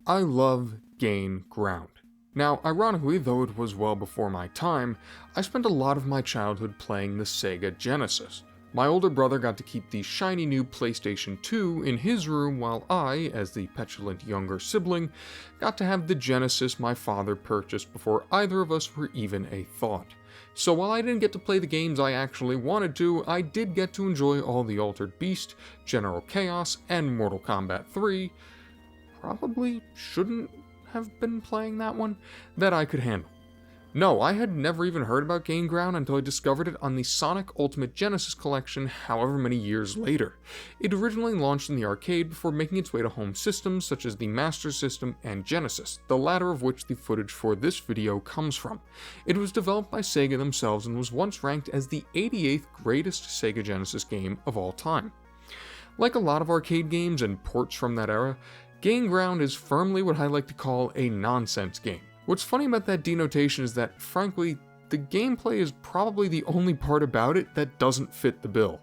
I love Gain Ground. Now, ironically, though it was well before my time, I spent a lot of my childhood playing the Sega Genesis. My older brother got to keep the shiny new PlayStation 2 in his room while I, as the petulant younger sibling, got to have the Genesis my father purchased before either of us were even a thought. So while I didn't get to play the games I actually wanted to, I did get to enjoy all the Altered Beast, General Chaos, and Mortal Kombat 3. Probably shouldn't have been playing that one, that I could handle. No, I had never even heard about Gain Ground until I discovered it on the Sonic Ultimate Genesis collection however many years later. It originally launched in the arcade before making its way to home systems such as the Master System and Genesis, the latter of which the footage for this video comes from. It was developed by Sega themselves and was once ranked as the 88th greatest Sega Genesis game of all time. Like a lot of arcade games and ports from that era, Gain Ground is firmly what I like to call a nonsense game. What's funny about that denotation is that, frankly, the gameplay is probably the only part about it that doesn't fit the bill.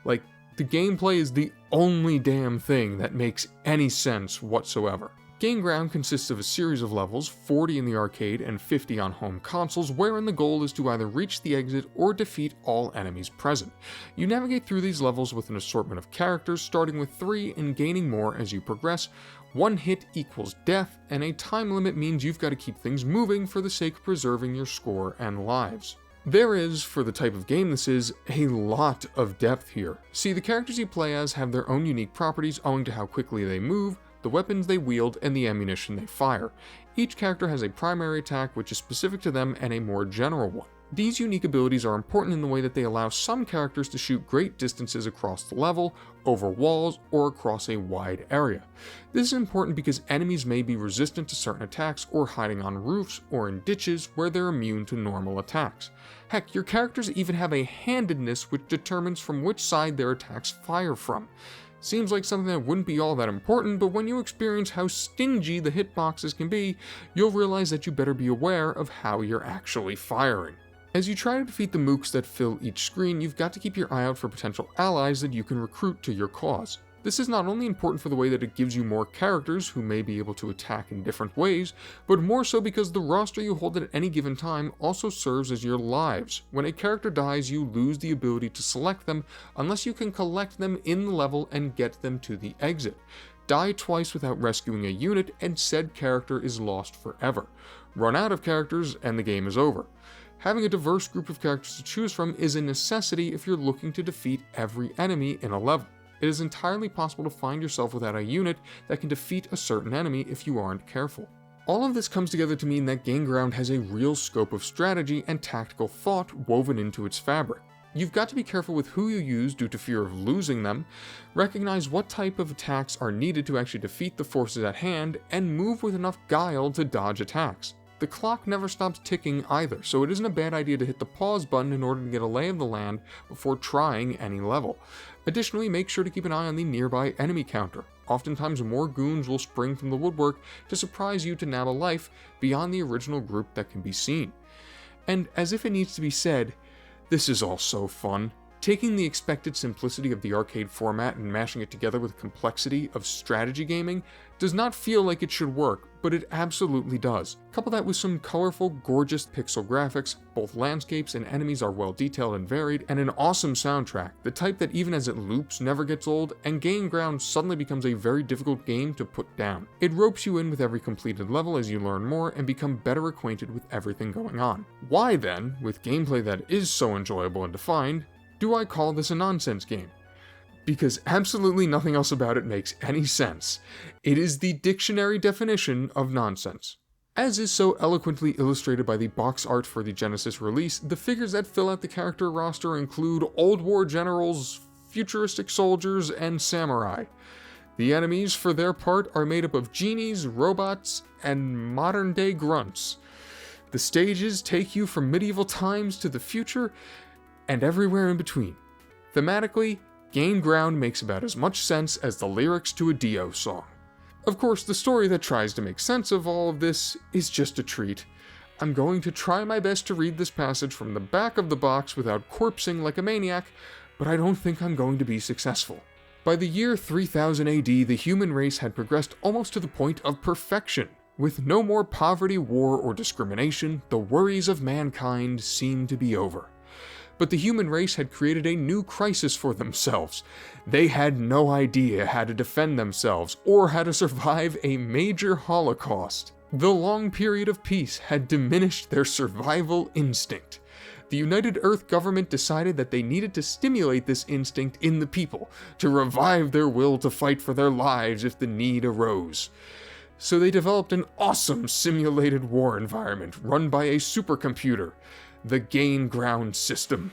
Like, the gameplay is the only damn thing that makes any sense whatsoever. Gain Ground consists of a series of levels, 40 in the arcade and 50 on home consoles, wherein the goal is to either reach the exit or defeat all enemies present. You navigate through these levels with an assortment of characters, starting with 3 and gaining more as you progress. One hit equals death, and a time limit means you've got to keep things moving for the sake of preserving your score and lives. There is, for the type of game this is, a lot of depth here. See, the characters you play as have their own unique properties owing to how quickly they move, the weapons they wield, and the ammunition they fire. Each character has a primary attack which is specific to them and a more general one. These unique abilities are important in the way that they allow some characters to shoot great distances across the level, over walls, or across a wide area. This is important because enemies may be resistant to certain attacks or hiding on roofs or in ditches where they're immune to normal attacks. Heck, your characters even have a handedness which determines from which side their attacks fire from. Seems like something that wouldn't be all that important, but when you experience how stingy the hitboxes can be, you'll realize that you better be aware of how you're actually firing. As you try to defeat the mooks that fill each screen, you've got to keep your eye out for potential allies that you can recruit to your cause. This is not only important for the way that it gives you more characters who may be able to attack in different ways, but more so because the roster you hold at any given time also serves as your lives. When a character dies, you lose the ability to select them unless you can collect them in the level and get them to the exit. Die twice without rescuing a unit and said character is lost forever. Run out of characters and the game is over. Having a diverse group of characters to choose from is a necessity if you're looking to defeat every enemy in a level. It is entirely possible to find yourself without a unit that can defeat a certain enemy if you aren't careful. All of this comes together to mean that Gain Ground has a real scope of strategy and tactical thought woven into its fabric. You've got to be careful with who you use due to fear of losing them, recognize what type of attacks are needed to actually defeat the forces at hand, and move with enough guile to dodge attacks. The clock never stops ticking either, so it isn't a bad idea to hit the pause button in order to get a lay of the land before trying any level. Additionally, make sure to keep an eye on the nearby enemy counter. Oftentimes more goons will spring from the woodwork to surprise you to nab a life beyond the original group that can be seen. And as if it needs to be said, this is all so fun. Taking the expected simplicity of the arcade format and mashing it together with the complexity of strategy gaming does not feel like it should work, but it absolutely does. Couple that with some colorful, gorgeous pixel graphics, both landscapes and enemies are well detailed and varied, and an awesome soundtrack, the type that even as it loops never gets old, and Gain Ground suddenly becomes a very difficult game to put down. It ropes you in with every completed level as you learn more and become better acquainted with everything going on. Why then, with gameplay that is so enjoyable and defined, do I call this a nonsense game? Because absolutely nothing else about it makes any sense. It is the dictionary definition of nonsense. As is so eloquently illustrated by the box art for the Genesis release, the figures that fill out the character roster include old war generals, futuristic soldiers, and samurai. The enemies, for their part, are made up of genies, robots, and modern-day grunts. The stages take you from medieval times to the future, and everywhere in between. Thematically, Gain Ground makes about as much sense as the lyrics to a Dio song. Of course, the story that tries to make sense of all of this is just a treat. I'm going to try my best to read this passage from the back of the box without corpsing like a maniac, but I don't think I'm going to be successful. By the year 3000 AD, the human race had progressed almost to the point of perfection. With no more poverty, war, or discrimination, the worries of mankind seemed to be over. But the human race had created a new crisis for themselves. They had no idea how to defend themselves or how to survive a major holocaust. The long period of peace had diminished their survival instinct. The United Earth government decided that they needed to stimulate this instinct in the people, to revive their will to fight for their lives if the need arose. So they developed an awesome simulated war environment run by a supercomputer, the Gain Ground system.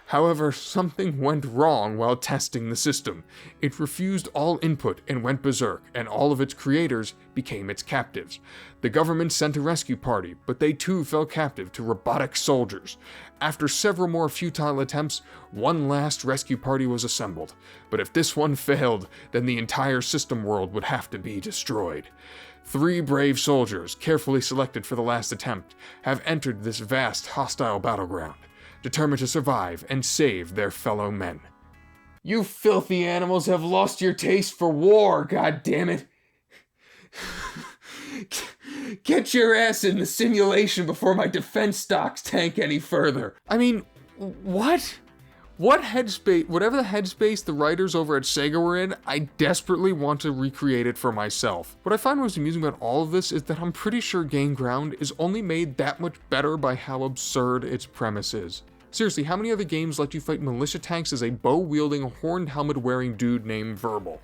However, something went wrong while testing the system. It refused all input and went berserk, and all of its creators became its captives. The government sent a rescue party, but they too fell captive to robotic soldiers. After several more futile attempts, one last rescue party was assembled. But if this one failed, then the entire system world would have to be destroyed. 3 brave soldiers, carefully selected for the last attempt, have entered this vast hostile battleground, determined to survive and save their fellow men. You filthy animals have lost your taste for war, goddammit! Get your ass in the simulation before my defense stocks tank any further. I mean, what? Whatever the headspace the writers over at Sega were in, I desperately want to recreate it for myself. What I find most amusing about all of this is that I'm pretty sure Gain Ground is only made that much better by how absurd its premise is. Seriously, how many other games let you fight militia tanks as a bow-wielding, horned helmet-wearing dude named Verbal?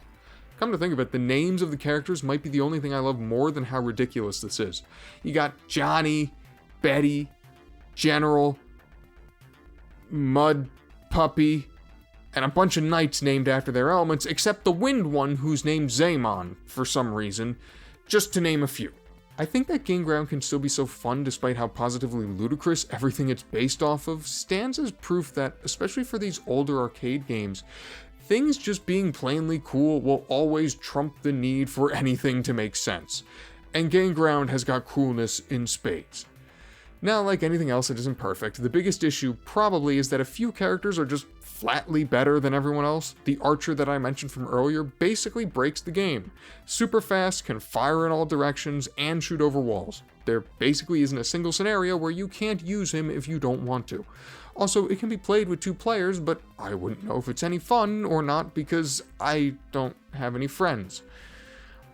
Come to think of it, the names of the characters might be the only thing I love more than how ridiculous this is. You got Johnny, Betty, General, Mud Puppy, and a bunch of knights named after their elements, except the wind one who's named Zaymon for some reason, just to name a few. I think that Gain Ground can still be so fun despite how positively ludicrous everything it's based off of stands as proof that, especially for these older arcade games, things just being plainly cool will always trump the need for anything to make sense. And Gain Ground has got coolness in spades. Now, like anything else that isn't perfect, the biggest issue probably is that a few characters are just flatly better than everyone else. The archer that I mentioned from earlier basically breaks the game. Super fast, can fire in all directions, and shoot over walls. There basically isn't a single scenario where you can't use him if you don't want to. Also, it can be played with 2 players, but I wouldn't know if it's any fun or not because I don't have any friends.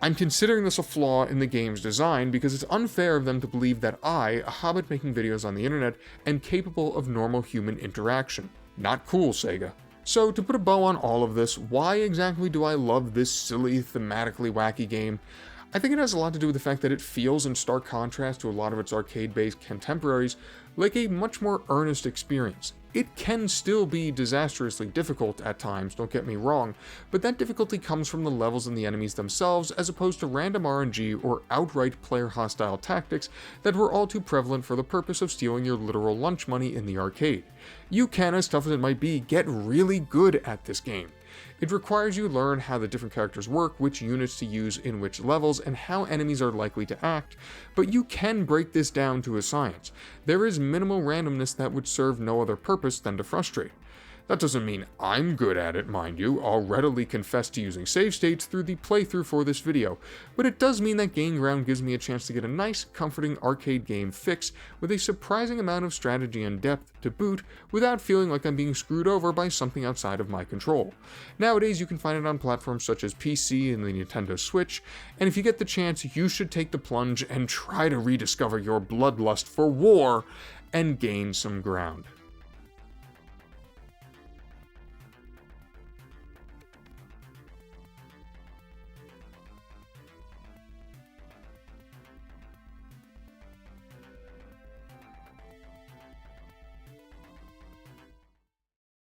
I'm considering this a flaw in the game's design because it's unfair of them to believe that I, a hobbit making videos on the internet, am capable of normal human interaction. Not cool, Sega. So, to put a bow on all of this, why exactly do I love this silly, thematically wacky game? I think it has a lot to do with the fact that it feels, in stark contrast to a lot of its arcade-based contemporaries, like a much more earnest experience. It can still be disastrously difficult at times, don't get me wrong, but that difficulty comes from the levels and the enemies themselves as opposed to random RNG or outright player-hostile tactics that were all too prevalent for the purpose of stealing your literal lunch money in the arcade. You can, as tough as it might be, get really good at this game. It requires you learn how the different characters work, which units to use in which levels, and how enemies are likely to act, but you can break this down to a science. There is minimal randomness that would serve no other purpose than to frustrate. That doesn't mean I'm good at it, mind you. I'll readily confess to using save states through the playthrough for this video, but it does mean that Gain Ground gives me a chance to get a nice, comforting arcade game fix with a surprising amount of strategy and depth to boot without feeling like I'm being screwed over by something outside of my control. Nowadays, you can find it on platforms such as PC and the Nintendo Switch, and if you get the chance, you should take the plunge and try to rediscover your bloodlust for war and gain some ground.